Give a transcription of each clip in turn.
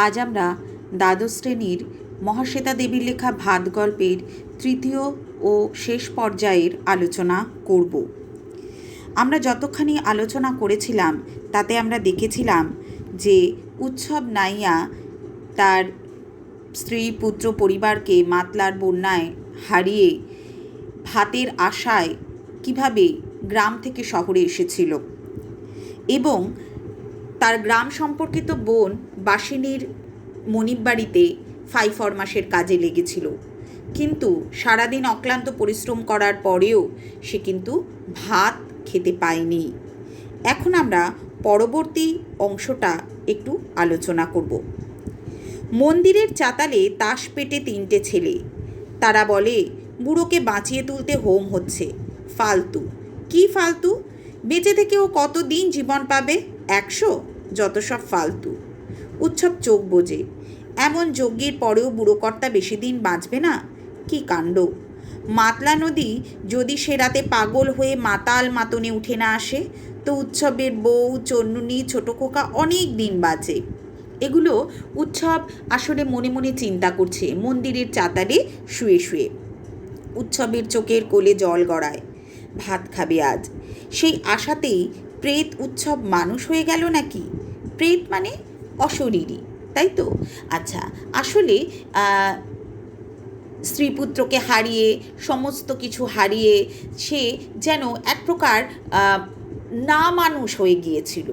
আজ আমরা দ্বাদশ শ্রেণীর মহাশ্বেতা দেবীর লেখা ভাত গল্পের তৃতীয় ও শেষ পর্যায়ের আলোচনা করব। আমরা যতখানি আলোচনা করেছিলাম তাতে আমরা দেখেছিলাম যে উৎসব নাইয়া তার স্ত্রী পুত্র পরিবারকে মাতলার বন্যায় হারিয়ে ভাতের আশায় কিভাবে গ্রাম থেকে শহরে এসেছিল এবং তার গ্রাম সম্পর্কিত বোন বাসিনীর মনিব বাড়িতে ফরমাসের কাজে লেগেছিল, কিন্তু সারাদিন অক্লান্ত পরিশ্রম করার পরেও সে কিন্তু ভাত খেতে পায়নি। এখন আমরা পরবর্তী অংশটা একটু আলোচনা করব। মন্দিরের চাতালে তাস পেটে 3টে ছেলে। তারা বলে বুড়োকে বাঁচিয়ে তুলতে হোম হচ্ছে। ফালতু। কি ফালতু? বেঁচে থেকেও কতদিন জীবন পাবে? 100? যত সব ফালতু। উৎসব চোখ বোঝে। এমন যজ্ঞের পরেও বুড়োকর্তা বেশি দিন বাঁচবে না? কি কাণ্ড! মাতলা নদী যদি সে রাতে পাগল হয়ে মাতাল মাতনে উঠে না আসে, তো উৎসবের বউ, চন্নুনি, ছোট খোকা অনেক দিন বাঁচে। এগুলো উৎসব আসলে মনে মনে চিন্তা করছে মন্দিরের চাতালে শুয়ে শুয়ে। উৎসবের চোখের কোলে জল গড়ায়। ভাত খাবে আজ। সেই আশাতেই প্রেত উৎসব মানুষ হয়ে গেল নাকি? প্রেত মানে অশরীরী, তাই তো? আচ্ছা, আসলে স্ত্রীপুত্রকে হারিয়ে, সমস্ত কিছু হারিয়ে সে যেন এক প্রকার না মানুষ হয়ে গিয়েছিল।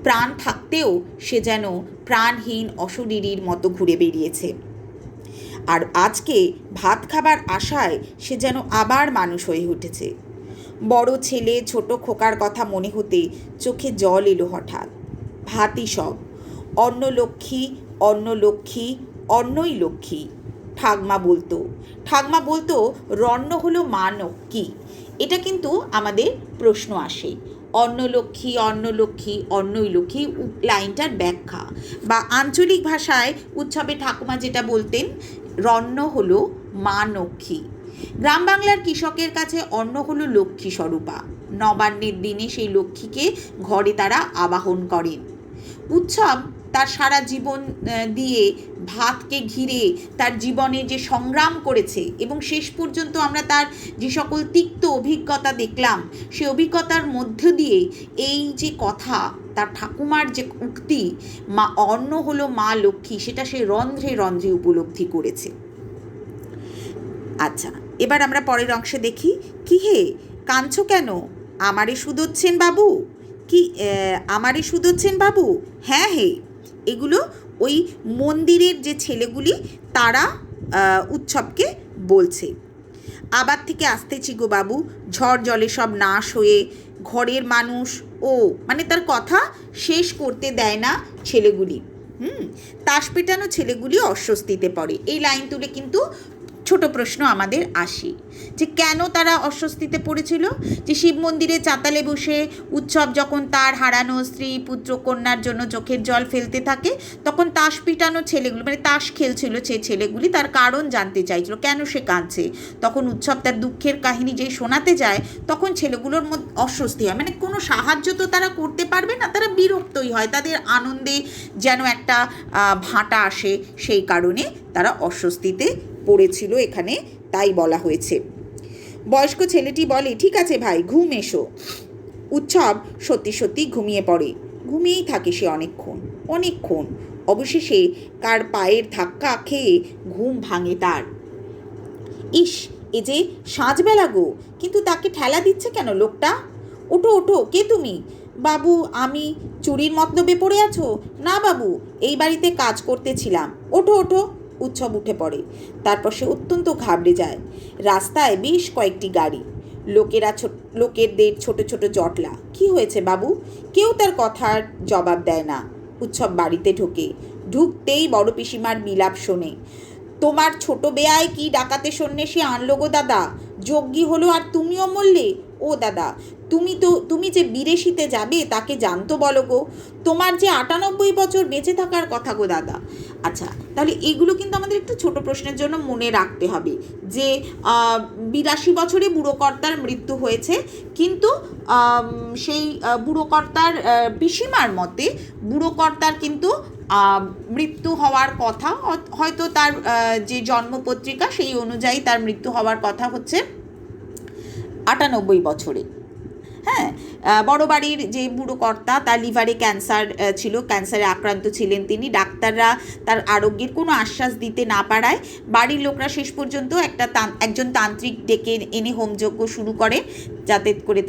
প্রাণ থাকতেও সে যেন প্রাণহীন অশরীরীর মতো ঘুরে বেরিয়েছে। আর আজকে ভাত খাবার আশায় সে যেন আবার মানুষ হয়ে উঠেছে। বড় ছেলে ছোট খোকার কথা মনে হতে চোখে জল এলো হঠাৎ। ভাতই সব। অন্ন লক্ষ্মী, অন্ন লক্ষ্মী, অন্নই লক্ষ্মী। ঠাকমা বলতো রন্ন হলো মা লক্ষ্মী। এটা কিন্তু আমাদের প্রশ্ন আসে। অন্নলক্ষ্মী, অন্নলক্ষ্মী, অন্নই লক্ষ্মী লাইনটার ব্যাখ্যা বা আঞ্চলিক ভাষায় উৎসবে ঠাকুমা যেটা বলতেন, রন্ন হলো মা লক্ষ্মী। গ্রাম বাংলার কৃষকের কাছে অন্ন হলো লক্ষ্মী স্বরূপা। নবান্নের দিনে সেই লক্ষ্মীকে ঘরে তারা আবাহন করেন। উৎসব তার সারা জীবন দিয়ে ভাতকে ঘিরে তার জীবনে যে সংগ্রাম করেছে এবং শেষ পর্যন্ত আমরা তার যে সকল তিক্ত অভিজ্ঞতা দেখলাম, সে অভিজ্ঞতার মধ্য দিয়ে এই যে কথা, তার ঠাকুমার যে উক্তি মা অন্ন হলো মা লক্ষ্মী, সেটা সে রন্ধ্রে রন্ধ্রে উপলব্ধি করেছে। আচ্ছা, এবার আমরা পরের অংশে দেখি। কি হে, কাঁদছো কেন? আমারে শুধোচ্ছেন বাবু? কি আমারে শুধোচ্ছেন বাবু? হ্যাঁ হে। এগুলো ওই মন্দিরের যে ছেলেগুলি তারা উৎসবকে বলছে। আবার থেকে আসতেছি গো বাবু, ঝড় জলে সব নাশ হয়ে। ঘরের মানুষ মানে তার কথা শেষ করতে দেয় না ছেলেগুলি। তাস পেটানো ছেলেগুলি অস্বস্তিতে পড়ে। এই লাইন তুলে কিন্তু ছোট প্রশ্ন আমাদের আসে যে কেন তারা অস্বস্তিতে পড়েছিল। যে শিব মন্দিরে চাতালে বসে উৎসব যখন তার হারানো স্ত্রী পুত্র কন্যার জন্য চোখের জল ফেলতে থাকে, তখন তাস পিটানো ছেলেগুলি মানে তাস খেলছিল সে ছেলেগুলি, তার কারণ জানতে চাইছিল কেন সে কাঁদছে। তখন উৎসব তার দুঃখের কাহিনী যেই শোনাতে যায়, তখন ছেলেগুলোর মধ্যে অস্বস্তি হয়। মানে কোনো সাহায্য তো তারা করতে পারবে না, তারা বিরক্তই হয়। তাদের আনন্দে যেন একটা ভাঁটা আসে, সেই কারণে তারা অস্বস্তিতে পড়েছিল এখানে, তাই বলা হয়েছে। বয়স্ক ছেলেটি বলে, ঠিক আছে ভাই, ঘুম এসো। উৎসব সত্যি সত্যি ঘুমিয়ে পড়ে। ঘুমিয়েই থাকে সে অনেকক্ষণ। অবশেষে কার পায়ের ধাক্কা খেয়ে ঘুম ভাঙে তার। ইস, এ যে সাঁঝবেলা গো, কিন্তু তাকে ঠেলা দিচ্ছে কেন লোকটা? ওঠো ওঠো, কে তুমি? বাবু, আমি। চুরির মতলবে পড়ে আছো? না বাবু, এই বাড়িতে কাজ করতেছিলাম। ওঠো ওঠো। উৎসব উঠে পড়ে। তারপর সে অত্যন্ত ঘাবড়ে যায়। রাস্তায় বেশ কয়েকটি গাড়ি, লোকেদের ছোট ছোট জটলা। কি হয়েছে বাবু? কেউ তার কথার জবাব দেয় না। উৎসব বাড়িতে ঢুকতেই বড় পিসিমার বিলাপ শোনে। তোমার ছোট বেয়ায় কি ডাকাতে সন্ন্যাসী আনলো গো দাদা? যজ্ঞী হলো আর তুমিও মরলে? ও দাদা, তুমি যে বিদেশিতে যাবে তাকে জানতো বলো গো, তোমার যে 98 বছর বেঁচে থাকার কথা গো দাদা। আচ্ছা, তাহলে এগুলো কিন্তু আমাদের একটু ছোট প্রশ্নের জন্য মনে রাখতে হবে যে 82 বছরে বুড়োকর্তার মৃত্যু হয়েছে, কিন্তু সেই বুড়োকর্তার পিসিমার মতে বুড়োকর্তার কিন্তু মৃত্যু হওয়ার কথা, হয়তো তার যে জন্মপত্রিকা সেই অনুযায়ী তার মৃত্যু হওয়ার কথা হচ্ছে 98 বছরে। হ্যাঁ, বড় বাড়ির যে বুড়ো কর্তা তার লিভারে ক্যান্সার ছিল, ক্যান্সারে আক্রান্ত ছিলেন তিনি। ডাক্তাররা তার আরোগ্যের কোনো আশ্বাস দিতে না পারায় বাড়ির লোকরা শেষ পর্যন্ত একজন তান্ত্রিক ডেকে এনে হোমযজ্ঞ শুরু করে যাতে করে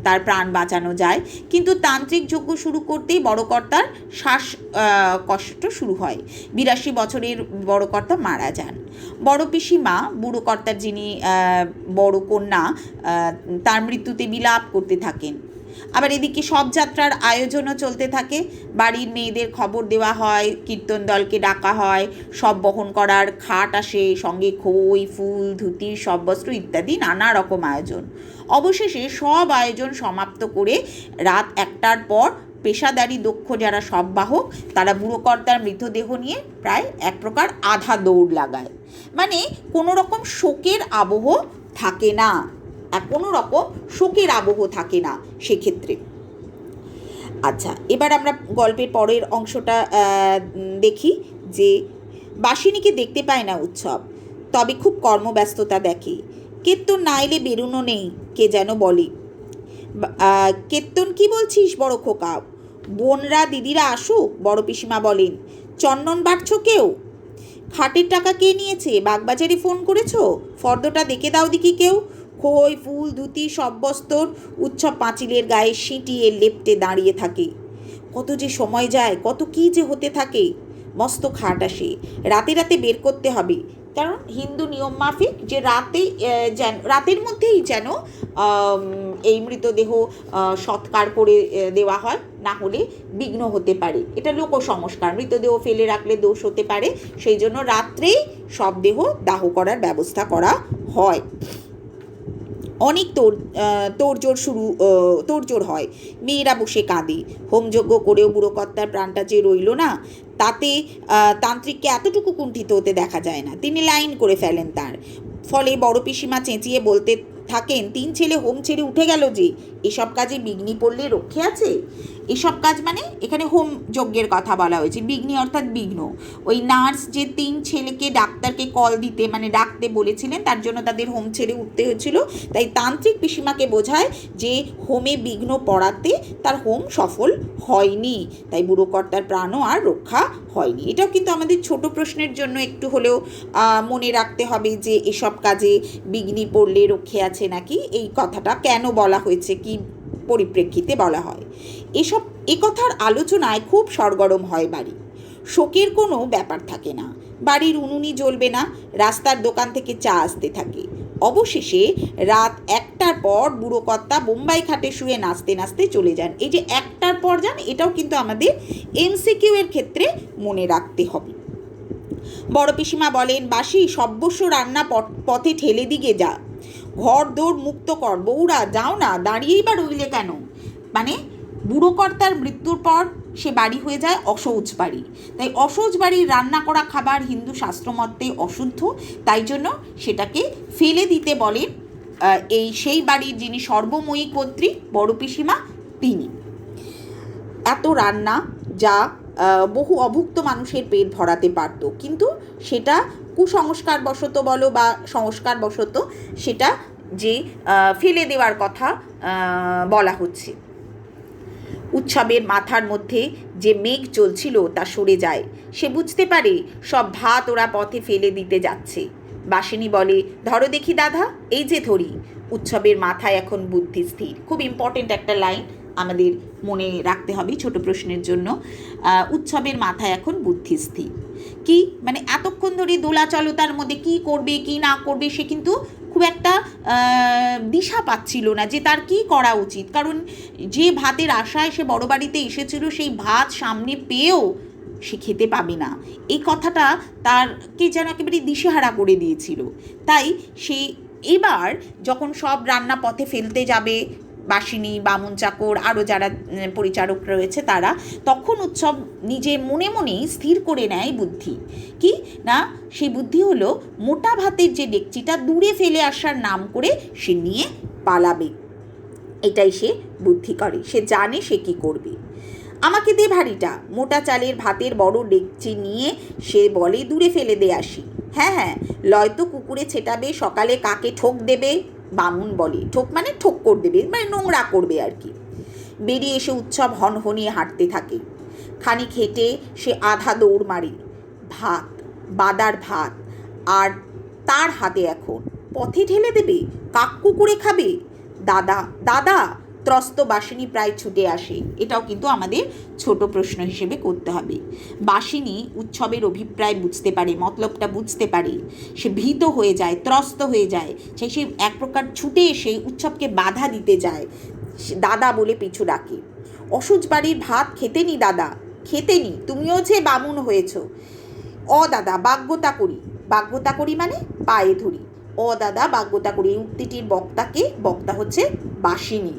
তার প্রাণ বাঁচানো যায়। কিন্তু তান্ত্রিক যজ্ঞ শুরু করতেই বড় কর্তার শ্বাস কষ্ট শুরু হয়। 82 বছরের বড় কর্তা মারা যান। বড় পিসিমা বুড়ো কর্তার যিনি বড় কন্যা তার মৃত্যুতে বিলাপ করতে থাকেন। আবার এদিকে সব যাত্রার আয়োজনও চলতে থাকে। বাড়ির মেয়েদের খবর দেওয়া হয়, কীর্তন দলকে ডাকা হয়, সব বহন করার খাট আসে, সঙ্গে খই, ফুল, ধুতি, সব বস্ত্র ইত্যাদি নানা রকম আয়োজন। অবশেষে সব আয়োজন সমাপ্ত করে রাত 1টার পর পেশাদারি দক্ষ যারা সব বাহক তারা বুড়োকর্তার মৃতদেহ নিয়ে প্রায় এক প্রকার আধা দৌড় লাগায়। মানে কোনো রকম শোকের আবহ থাকে না, কোনো রকম শোকের আবহ থাকে না সেক্ষেত্রে। আচ্ছা, এবার আমরা গল্পের পরের অংশটা দেখি যে বাসিনীকে দেখতে পায় না উৎসব, তবে খুব কর্মব্যস্ততা দেখে। কীর্তন না এলে বেরুনো নেই, কে যেন বলে। কীর্তন কি বলছিস বড় খোকা, বোনরা দিদিরা আসুক, বড় পিসিমা বলেন। চন্দন বাটছ কেউ? খাটের টাকা কে নিয়েছে? বাগবাজারে ফোন করেছো? ফর্দটা দেখে দাও দেখি কেউ। খই, ফুল, ধুতি, সব বস্তর উৎসব পাঁচিলের গায়ে সিঁটিয়ে লেপ্টে দাঁড়িয়ে থাকে। কত যে সময় যায়, কত কী যে হতে থাকে। মস্ত খাট আসে, রাতে রাতে বের করতে হবে, কারণ হিন্দু নিয়ম মাফিক যে রাতের মধ্যেই যেন এই মৃতদেহ সৎকার করে দেওয়া হয়, না হলে বিঘ্ন হতে পারে। এটা লোক সংস্কার, মৃতদেহ ফেলে রাখলে দোষ হতে পারে, সেই জন্য রাত্রেই সব দেহ দাহ করার ব্যবস্থা করা হয়। অনেক তোড়জোড় হয়, মেয়েরা বসে কাঁদে। হোমযজ্ঞ করেও বুড়োকর্তার প্রাণটা যে রইল না, তাতে তান্ত্রিককে এতটুকু কুণ্ঠিত হতে দেখা যায় না। তিনি লাইন করে ফেলেন তার। ফলে বড় পিসিমা চেঁচিয়ে বলতে থাকেন, 3 ছেলে হোম ছেড়ে উঠে গেল যে, এসব কাজে বিঘ্নি পড়লে রক্ষে আছে? এসব কাজ মানে এখানে হোম যজ্ঞের কথা বলা হয়েছে, বিঘ্নি অর্থাৎ বিঘ্ন। ওই নার্স যে 3 ছেলেকে ডাক্তারকে কল দিতে মানে ডাকতে বলেছিলেন, তার জন্য তাদের হোম ছেড়ে উঠতে হয়েছিল। তাই তান্ত্রিক পিসিমাকে বোঝায় যে হোমে বিঘ্ন পড়াতে তার হোম সফল হয়নি, তাই বুড়োকর্তার প্রাণও আর রক্ষা হয়নি। এটাও কিন্তু আমাদের ছোট প্রশ্নের জন্য একটু হলেও মনে রাখতে হবে যে এসব কাজে বিঘ্নি পড়লে রক্ষে আছে নাকি, এই কথাটা কেন বলা হয়েছে, কি পরিপ্রেক্ষিতে বলা হয়। এ কথার আলোচনায় খুব সরগরম হয় বাড়ি। শোকের কোনো ব্যাপার থাকে না, বাড়ির উনুনি জ্বলবে না, রাস্তার দোকান থেকে চা আসতে থাকে। অবশেষে রাত 1টার পর বুড়োকর্তা বোম্বাই খাটে শুয়ে নাচতে নাচতে চলে যান। এই যে 1টার পর যান, এটাও কিন্তু আমাদের এমসিকিউ এর ক্ষেত্রে মনে রাখতে হবে। বড় পিসিমা বলেন, বাসি সব্যস্য রান্না পথে ঠেলে দিকে যা, ঘর দৌড় মুক্ত কর, বউরা যাও না, দাঁড়িয়েই বা রইলে কেন? মানে বুড়োকর্তার মৃত্যুর পর সে বাড়ি হয়ে যায় অশৌচ বাড়ি। তাই অশৌচ বাড়ির রান্না করা খাবার হিন্দু শাস্ত্রমতে অশুদ্ধ, তাই জন্য সেটাকে ফেলে দিতে বলেন সেই বাড়ির যিনি সর্বময়ী কর্ত্রী বড় পিসিমা তিনি। এত রান্না যা বহু অভুক্ত মানুষের পেট ভরাতে পারত, কিন্তু সেটা কুসংস্কারবশত বলো বা সংস্কারবশত সেটা যে ফেলে দেওয়ার কথা বলা হচ্ছে। উৎসবের মাথার মধ্যে যে মেঘ চলছিল তা সরে যায়, সে বুঝতে পারে সব ভাত ওরা পথে ফেলে দিতে যাচ্ছে। বাসিনী বলে, ধরো দেখি দাদা, এই যে ধরি। উৎসবের মাথায় এখন বুদ্ধি স্থির। খুব ইম্পর্টেন্ট একটা লাইন, আমাদের মনে রাখতে হবে ছোট প্রশ্নের জন্য। উৎসবের মাথায় এখন বুদ্ধি স্থির কি মানে এতক্ষণ ধরে দোলাচলতার মধ্যে কি করবে কি না করবে সে কিন্তু খুব একটা দিশা পাচ্ছিল না যে তার কি করা উচিত, কারণ যে ভাতের আশায় সে বড় বাড়িতে এসেছিল সেই ভাত সামনে পেয়েও সে খেতে পাবে না, এই কথাটা তারকে যেন একেবারে দিশেহারা করে দিয়েছিল। তাই সে এবার যখন সব রান্না পথে ফেলতে যাবে, বাসিনী, বামুন, চাকর, আরও যারা পরিচারক রয়েছে তারা, তখন উৎসব নিজে মনে মনেই স্থির করে নেয় বুদ্ধি। কি না, সেই বুদ্ধি হলো মোটা ভাতের যে ডেকচিটা দূরে ফেলে আসার নাম করে সে নিয়ে পালাবে। এটাই সে বুদ্ধি করে, সে জানে সে কি করবে। আমাকে দে ভারীটা, মোটা চালের ভাতের বড় ডেকচি নিয়ে সে বলে দূরে ফেলে দে আসি। হ্যাঁ হ্যাঁ, লয়তো কুকুরে ছেটাবে, সকালে কাকে ঠোক দেবে। বামুন বলে, ঠোক মানে ঠোক করে দেবে, মানে নোংরা করবে আর কি। বেরিয়ে এসে উৎসব হনহনিয়ে হাঁটতে থাকে। খানিক হেঁটে সে আধা দৌড় মারে। ভাত, বাদার ভাত, আর তার হাতে এখন পথে ঠেলে দেবে, কাক কুকুরে খাবে। দাদা দাদা, ত্রস্ত বাসিনী প্রায় ছুটে আসে। এটাও কিন্তু আমাদের ছোট প্রশ্ন হিসেবে করতে হবে। বাসিনী উৎসবের অভিপ্রায় বুঝতে পারে, মতলবটা বুঝতে পারে, সে ভীত হয়ে যায়, ত্রস্ত হয়ে যায়, সে এক প্রকার ছুটে এসে উৎসবকে বাধা দিতে যায়। দাদা বলে পিছু ডাকে। অসুচ বাড়ির ভাত খেতে নি দাদা, খেতে নি, তুমিও যে বামুন হয়েছ। অ দাদা, বাগ্যতা করি। বাগ্যতা করি মানে পায়ে ধরি। ও দাদা, বাগ্যতা করি। এই উক্তিটির বক্তা হচ্ছে বাসিনী।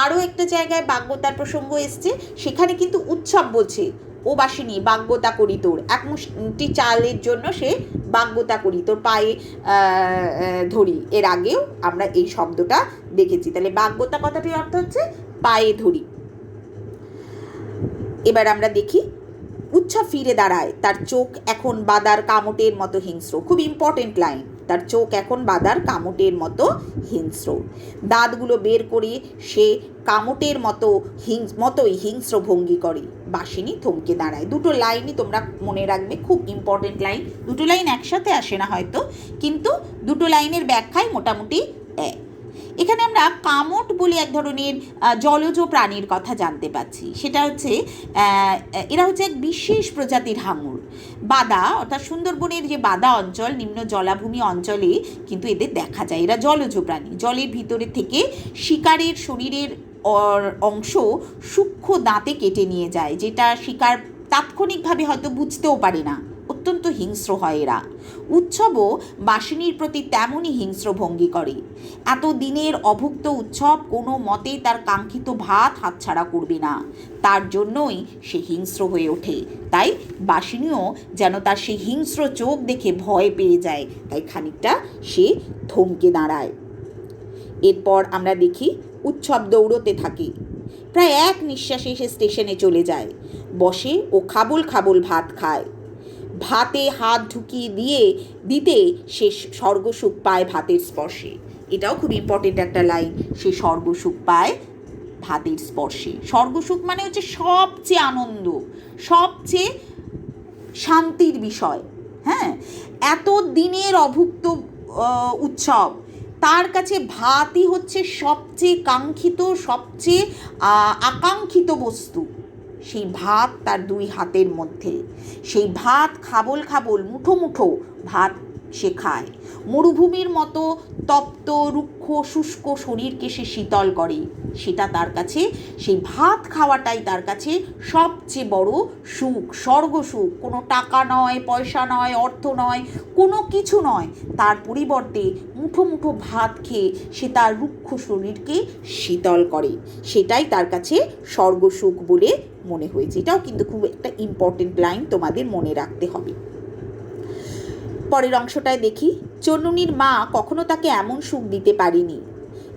আরও একটা জায়গায় বাগ্যতার প্রসঙ্গ এসছে, সেখানে কিন্তু উৎসব বলছে, ও বাসিনী বাগ্যতা করি তোর, এক মুষ্টি চালের জন্য সে বাগ্যতা করি তোর পায়ে ধরি। এর আগেও আমরা এই শব্দটা দেখেছি। তাহলে বাগ্যতা কথাটির অর্থ হচ্ছে পায়ে ধরি। এবার আমরা দেখি, উৎসব ফিরে দাঁড়ায়, তার চোখ এখন বাদার কামটের মতো হিংস্র। খুব ইম্পর্টেন্ট লাইন, তার চোখ এখন বাদার কামটের মতো হিংস্র। দাঁতগুলো বের করে সে কামটের মতোই হিংস্র ভঙ্গি করে। বাসিনী থমকে দাঁড়ায়। দুটো লাইনই তোমরা মনে রাখবে, খুব ইম্পর্টেন্ট লাইন। দুটো লাইন একসাথে আসে না হয়তো, কিন্তু দুটো লাইনের ব্যাখ্যায় মোটামুটি এক। এখানে আমরা কামট বলে এক ধরনের জলজ প্রাণীর কথা জানতে পাচ্ছি। সেটা হচ্ছে এরা হচ্ছে এক বিশেষ প্রজাতির হাঙর। বাদা অর্থাৎ সুন্দরবনের যে বাদা অঞ্চল, নিম্ন জলাভূমি অঞ্চলে কিন্তু এদের দেখা যায়। এরা জলজ প্রাণী। জলের ভিতরে থেকে শিকারের শরীরের অংশ সূক্ষ্ম দাঁতে কেটে নিয়ে যায়, যেটা শিকার তাৎক্ষণিকভাবে হয়তো বুঝতেও পারে না। অত্যন্ত হিংস্র হয় এরা। উৎসবও বাসিনীর প্রতি তেমনই হিংস্র ভঙ্গি করে। এত দিনের অভুক্ত উৎসব কোনো মতেই তার কাঙ্ক্ষিত ভাত হাতছাড়া করবে না, তার জন্যই সে হিংস্র হয়ে ওঠে। তাই বাসিনীও যেন তার সেই হিংস্র চোখ দেখে ভয় পেয়ে যায়, তাই খানিকটা সে থমকে দাঁড়ায়। এরপর আমরা দেখি উৎসব দৌড়তে থাকে। প্রায় এক নিঃশ্বাসে সে স্টেশনে চলে যায়, বসে ও খাবল খাবল ভাত খায়। ভাতে হাত ঢুকিয়ে দিতে সে স্বর্গসুখ পায় ভাতের স্পর্শে। এটাও খুব ইম্পর্টেন্ট একটা লাইন, সে স্বর্গসুখ পায় ভাতের স্পর্শে। স্বর্গসুখ মানে হচ্ছে সবচেয়ে আনন্দ, সবচেয়ে শান্তির বিষয়। হ্যাঁ, এত দিনের অভুক্ত উৎসব, তার কাছে ভাতই হচ্ছে সবচেয়ে কাঙ্ক্ষিত, সবচেয়ে আকাঙ্ক্ষিত বস্তু। সেই ভাত তার দুই হাতের মধ্যে, সেই ভাত খাবল খাবল মুঠো মুঠো ভাত সে খায়। মরুভূমির মতো তপ্ত রুক্ষ শুষ্ক শরীরকে সে শীতল করে। সেটা তার কাছে, সেই ভাত খাওয়াটাই তার কাছে সবচেয়ে বড় সুখ, স্বর্গসুখ। কোনো টাকা নয়, পয়সা নয়, অর্থ নয়, কোনো কিছু নয়। তার পরিবর্তে মুঠো মুঠো ভাত খেয়ে সে তার রুক্ষ শরীরকে শীতল করে। সেটাই তার কাছে স্বর্গসুখ বলে মনে হয়েছে। এটাও কিন্তু খুব একটা ইম্পর্টেন্ট লাইন, তোমাদের মনে রাখতে হবে। পরের অংশটায় দেখি, চন্নুনির মা কখনো তাকে এমন সুখ দিতে পারেনি।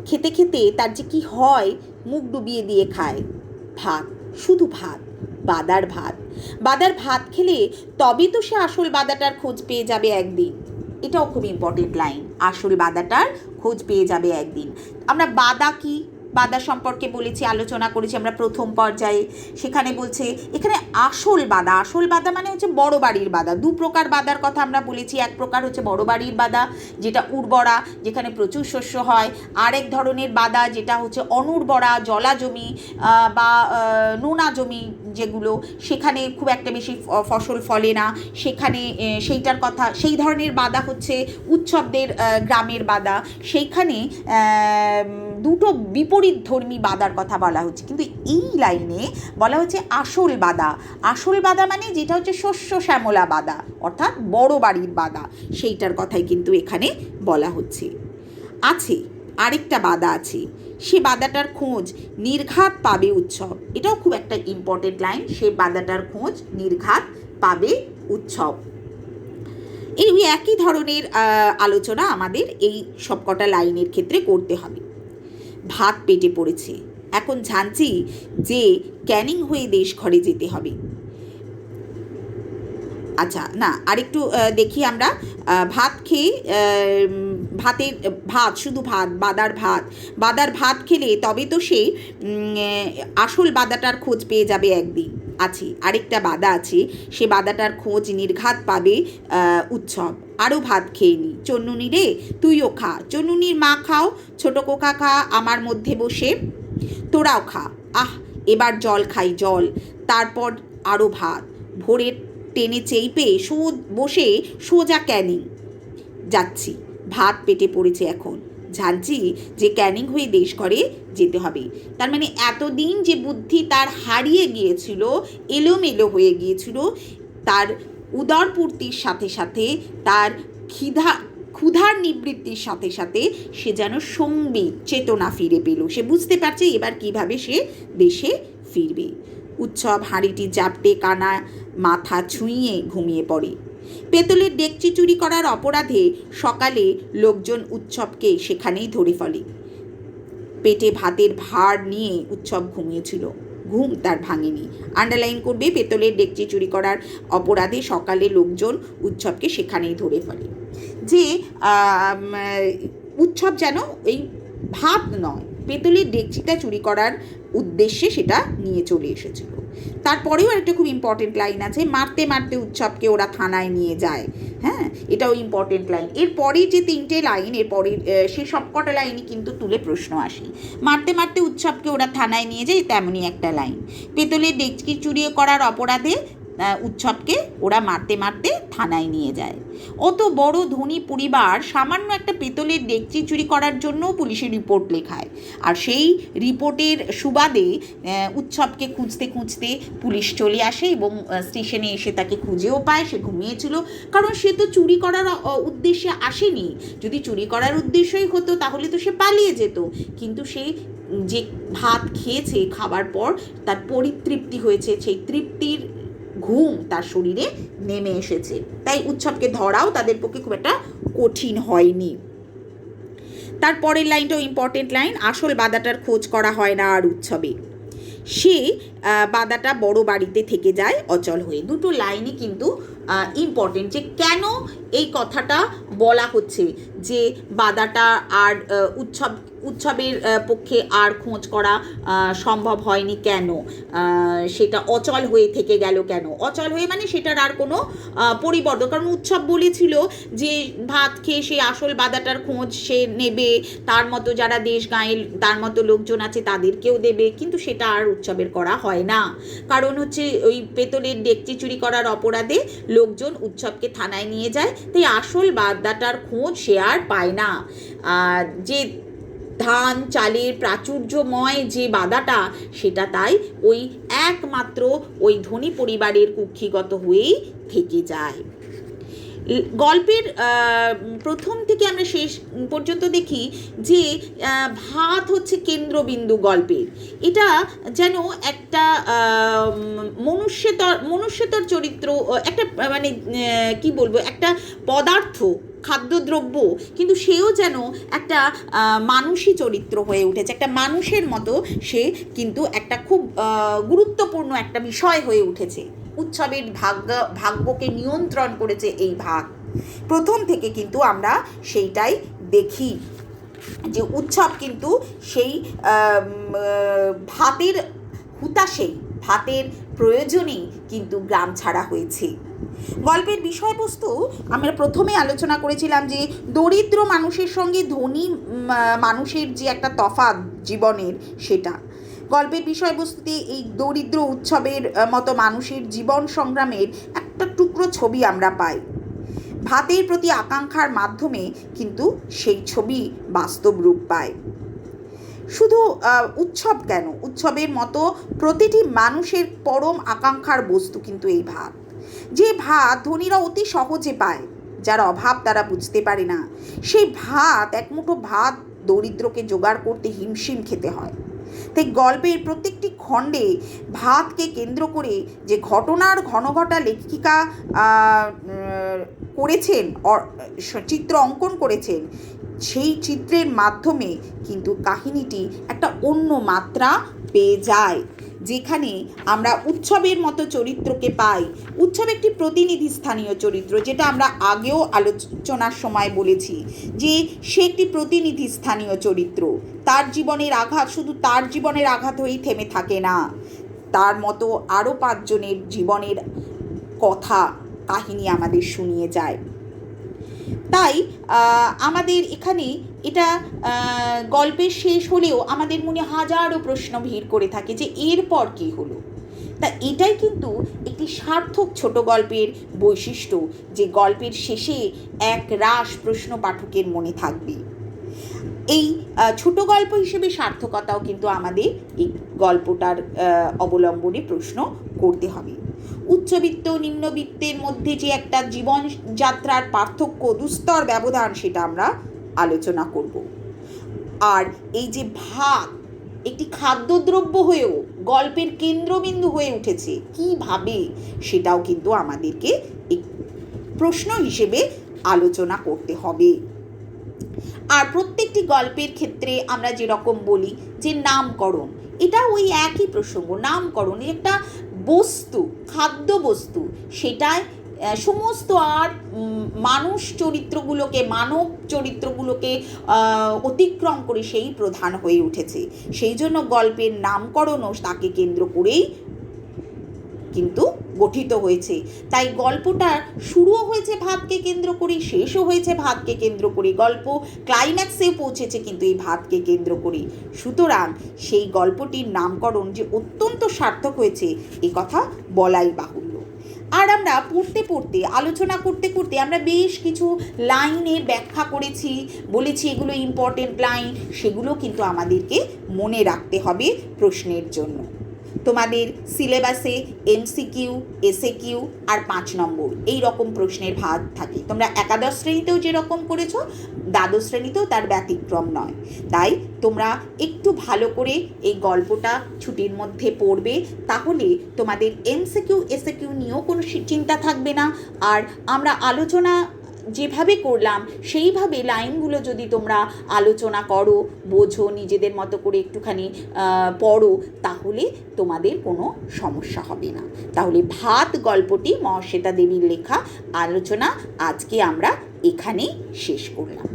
খেতে খেতে তার যে কি হয়, মুখ ডুবিয়ে দিয়ে খায়। ভাত, শুধু ভাত, বাদার ভাত। বাদার ভাত খেলে তবে তো সে আসল বাদাটার খোঁজ পেয়ে যাবে একদিন। এটাও খুব ইম্পর্টেন্ট লাইন, আসল বাদাটার খোঁজ পেয়ে যাবে একদিন। আমরা বাদা কি, বাদা সম্পর্কে বলেছি, আলোচনা করেছি আমরা প্রথম পর্যায়ে। সেখানে বলছে এখানে আসল বাদা, আসল বাদা মানে হচ্ছে বড় বাড়ির বাদা। দু প্রকার বাদার কথা আমরা বলেছি। এক প্রকার হচ্ছে বড় বাড়ির বাদা, যেটা উর্বরা, যেখানে প্রচুর শস্য হয়। আরেক ধরনের বাদা যেটা হচ্ছে অনুর্বরা, জলা জমি বা নোনা জমি যেগুলো, সেখানে খুব একটা বেশি ফসল ফলে না, সেখানে সেইটার কথা, সেই ধরনের বাদা হচ্ছে উৎসবদের গ্রামের বাদা। সেইখানে দুটো বিপরীত ধর্মী বাদার কথা বলা হচ্ছে, কিন্তু এই লাইনে বলা হচ্ছে আসল বাদা। আসল বাদা মানে যেটা হচ্ছে শস্য শ্যামলা বাদা, অর্থাৎ বড় বাড়ির বাদা, সেইটার কথাই কিন্তু এখানে বলা হচ্ছে। আরেকটা বাদা আছে, সে বাদাটার খোঁজ নির্ঘাত পাবে উৎসব। এটাও খুব একটা ইম্পর্টেন্ট লাইন, সে বাদাটার খোঁজ নির্ঘাত পাবে উৎসব। এই একই ধরনের আলোচনা আমাদের এই সবকটা লাইনের ক্ষেত্রে করতে হবে। ভাত পেটে পড়েছে, এখন ঝাঁঝি যে ক্যানিং হয়ে দেশ ঘরে যেতে হবে। আচ্ছা, না আরেকটু দেখি আমরা। ভাত খেয়ে ভাত শুধু ভাত, বাদার ভাত খেলে তবে তো সে আসল বাদাটার খোঁজ পেয়ে যাবে একদিন। আছে আরেকটা বাদা আছে, সে বাদাটার খোঁজ নির্ঘাত পাবে উৎসব। আরও ভাত খেয়ে নি চন্নুনি রে, তুইও খা, চন্নুনির মা খাও, ছোট কোকা খা আমার মধ্যে বসে, তোরাও খা, আহ এবার জল খাই জল, তারপর আরও ভাত, ভোরের টেনে চেপে বসে সোজা ক্যানিং যাচ্ছি, ভাত পেটে পড়েছে এখন, ঝাঁঝি যে ক্যানিং হয়ে দেশ ঘরে যেতে হবে। তার মানে এতদিন যে বুদ্ধি তার হারিয়ে গিয়েছিল, এলোমেলো হয়ে গিয়েছিল, তার উদরপূর্তির সাথে সাথে, তার ক্ষুধার নিবৃত্তির সাথে সাথে সে যেন সংবিত চেতনা ফিরে পেল। সে বুঝতে পারছে এবার কিভাবে সে দেশে ফিরবে। উৎসব হাঁড়িটি জাপটে কানা মাথা ছুঁইয়ে ঘুমিয়ে পড়ে। পেতলের ডেকচি চুরি করার অপরাধে সকালে লোকজন উৎসবকে সেখানেই ধরে ফেলে। পেটে ভাতের ভার নিয়ে উৎসব ঘুমিয়েছিল, ঘুম তার ভাঙেনি। আন্ডারলাইন করবে, পেতলের ডেকচি চুরি করার অপরাধে সকালে লোকজন উৎসবকে সেখানেই ধরে ফেলে। যে উৎসব যেন এই ভাত নয়, পেতলের ডেকচিটা চুরি করার উদ্দেশ্যে সেটা নিয়ে চলে এসেছিল। তারপরেও একটা খুব ইম্পর্টেন্ট লাইন আছে, মারতে মারতে উৎসবকে ওরা থানায় নিয়ে যায়। হ্যাঁ, এটাও ইম্পর্টেন্ট লাইন। এরপরের যে তিনটে লাইন, এরপরের সে সবকটা লাইনই কিন্তু তুলে প্রশ্ন আসে। মারতে মারতে উৎসবকে ওরা থানায় নিয়ে যায়, তেমনই একটা লাইন। পেতলের ডেকচি চুরি করার অপরাধে উৎসবকে ওরা মারতে মারতে থানায় নিয়ে যায়। অত বড় ধনী পরিবার সামান্য একটা পেতলের ডেকচি চুরি করার জন্য পুলিশে রিপোর্ট লেখায়, আর সেই রিপোর্টের সুবাদে উৎসবকে খুঁজতে খুঁজতে পুলিশ চলে আসে এবং স্টেশনে এসে তাকে খুঁজেও পায়। সে ঘুমিয়েছিল, কারণ সে তো চুরি করার উদ্দেশ্যে আসেনি। যদি চুরি করার উদ্দেশ্যই হতো তাহলে তো সে পালিয়ে যেত, কিন্তু সে যে ভাত খেয়েছে, খাবার পর তার পরিতৃপ্তি হয়েছে, সেই তৃপ্তির ঘুম তার শরীরে নেমে এসেছে, তাই উৎসবকে ধরাও তাদের পক্ষে খুব একটা কঠিন হয়নি। তারপরের লাইনটাও ইম্পর্টেন্ট লাইন, আসল বাদাটার খোঁজ করা হয় না আর উৎসবে, সে বাদাটা বড় বাড়িতে থেকে যায় অচল হয়ে। দুটো লাইনই কিন্তু ইম্পর্টেন্ট, যে কেন এই কথাটা বলা হচ্ছে যে বাদাটা আর উৎসবের পক্ষে আর খোঁজ করা সম্ভব হয়নি কেন, সেটা অচল হয়ে থেকে গেল কেন। অচল হয়ে মানে সেটার আর কোনো পরিবর্তন, কারণ উৎসব বলেছিল যে ভাত খেয়ে সে আসল বাদাটার খোঁজ সে নেবে, তার মতো যারা দেশ গাঁয়ের তার মতো লোকজন আছে তাদেরকেও দেবে, কিন্তু সেটা আর উৎসবের করা হয় না। কারণ হচ্ছে ওই পেতলের ডেকচি চুরি করার অপরাধে লোকজন উৎসবকে থানায় নিয়ে যায়, তাই আসল বাদাটার খোঁজ সে আর পায় না। যে ধান চালের প্রাচুর্যময় যে বাদাটা, সেটা তাই ওই একমাত্র ওই ধনী পরিবারের কুক্ষিগত হয়েই থেকে যায়। গল্পের প্রথম থেকে আমরা শেষ পর্যন্ত দেখি যে ভাত হচ্ছে কেন্দ্রবিন্দু গল্পের। এটা যেন একটা মনুষ্যতর চরিত্র, একটা মানে কি বলবো, একটা পদার্থ, খাদ্যদ্রব্য, কিন্তু সেও যেন একটা মানুষই চরিত্র হয়ে উঠেছে, একটা মানুষের মতো সে কিন্তু একটা খুব গুরুত্বপূর্ণ একটা বিষয় হয়ে উঠেছে। উৎসবের ভাগ্যকে নিয়ন্ত্রণ করেছে এই ভাত। প্রথম থেকে কিন্তু আমরা সেইটাই দেখি যে উৎসব কিন্তু সেই ভাতের হুতাশেই, ভাতের প্রয়োজনেই কিন্তু গ্রাম ছাড়া হয়েছে। গল্পের বিষয়বস্তু আমরা প্রথমে আলোচনা করেছিলাম যে দরিদ্র মানুষের সঙ্গে ধনী মানুষের যে একটা তফাৎ জীবনের, সেটা গল্পের বিষয়বস্তুতে এই দরিদ্র উৎসবের মতো মানুষের জীবন সংগ্রামের একটা টুকরো ছবি আমরা পাই। ভাতের প্রতি আকাঙ্ক্ষার মাধ্যমে কিন্তু সেই ছবি বাস্তব রূপ পায়। শুধু উৎসব কেন, উৎসবের মতো প্রতিটি মানুষের পরম আকাঙ্ক্ষার বস্তু কিন্তু এই ভাত। যে ভাত ধনীরা অতি সহজে পায়, যার অভাব তারা বুঝতে পারে না, সেই ভাত, এক মুঠো ভাত দরিদ্রকে জোগাড় করতে হিমশিম খেতে হয়। তাই গল্পের প্রত্যেকটি খণ্ডে ভাতকে কেন্দ্র করে যে ঘটনার ঘনঘটা লেখিকা করেছেন, চিত্র অঙ্কন করেছেন, সেই চিত্রের মাধ্যমে কিন্তু কাহিনীটি একটা অন্য মাত্রা পেয়ে যায়, যেখানে আমরা উৎসবের মতো চরিত্রকে পাই। উৎসব একটি প্রতিনিধি স্থানীয় চরিত্র, যেটা আমরা আগেও আলোচনার সময় বলেছি যে সে একটি প্রতিনিধি স্থানীয় চরিত্র। তার জীবনের আঘাত শুধু তার জীবনের আঘাত হয়েই থেমে থাকে না, তার মতো আরও 5 জনের জীবনের কথা কাহিনী আমাদের শুনিয়ে যায়। তাই আমাদের এখানে এটা গল্পের শেষ হলেও আমাদের মনে হাজারো প্রশ্ন ভিড় করে থাকে যে এরপর কী হলো। তা এটাই কিন্তু একটি সার্থক ছোট গল্পের বৈশিষ্ট্য, যে গল্পের শেষে এক রাশ প্রশ্ন পাঠকের মনে থাকবে। এই ছোট গল্প হিসেবে সার্থকতাও কিন্তু আমাদের এই গল্পটার অবলম্বনে প্রশ্ন করতে হবে। উচ্চবিত্ত নিম্নবিত্তের মধ্যে যে একটা জীবনযাত্রার পার্থক্য, দুস্তর ব্যবধান, সেটা আমরা আলোচনা করব। আর এই যে ভাত একটি খাদ্যদ্রব্য হয়েও গল্পের কেন্দ্রবিন্দু হয়ে উঠেছে কীভাবে, সেটাও কিন্তু আমাদেরকে এক প্রশ্ন হিসেবে আলোচনা করতে হবে। আর প্রত্যেকটি গল্পের ক্ষেত্রে আমরা যেরকম বলি যে নামকরণ, এটা ওই একই প্রসঙ্গ। নামকরণ একটা বস্তু, খাদ্য বস্তু, সেটায় সমস্ত আর মানুষ চরিত্রগুলোকে, মানব চরিত্রগুলোকে অতিক্রম করে সেই প্রধান হয়ে উঠেছে। সেই জন্য গল্পের নামকরণও তাকে কেন্দ্র করেই কিন্তু গঠিত হয়েছে। তাই গল্পটা শুরুও হয়েছে ভাতকে কেন্দ্র করে, শেষও হয়েছে ভাতকে কেন্দ্র করে, গল্প ক্লাইম্যাক্সে পৌঁছেছে কিন্তু এই ভাতকে কেন্দ্র করে। সুতরাং সেই গল্পটির নামকরণ যে অত্যন্ত সার্থক হয়েছে এ কথা বলাই বাহুল্য। আর আমরা পড়তে পড়তে, আলোচনা করতে করতে আমরা বেশ কিছু লাইনের ব্যাখ্যা করেছি, বলেছি এগুলো ইম্পর্টেন্ট লাইন, সেগুলো কিন্তু আমাদেরকে মনে রাখতে হবে প্রশ্নের জন্য। তোমাদের সিলেবাসে MCQ, SAQ আর 5 নম্বর এই রকম প্রশ্নের ভাগ থাকে। তোমরা একাদশ শ্রেণীতেও যেরকম করেছো, দ্বাদশ শ্রেণীতেও তার ব্যতিক্রম নয়। তাই তোমরা একটু ভালো করে এই গল্পটা ছুটির মধ্যে পড়বে, তাহলে তোমাদের MCQ, SAQ নিয়েও কোনো চিন্তা থাকবে না। আর আমরা আলোচনা যেভাবে করলাম সেইভাবে লাইনগুলো যদি তোমরা আলোচনা করো, বোঝো, নিজেদের মতো করে একটুখানি পড়ো, তাহলে তোমাদের কোনো সমস্যা হবে না। তাহলে ভাত গল্পটি মহাশ্বেতা দেবীর লেখা আলোচনা আজকে আমরা এখানেই শেষ করলাম।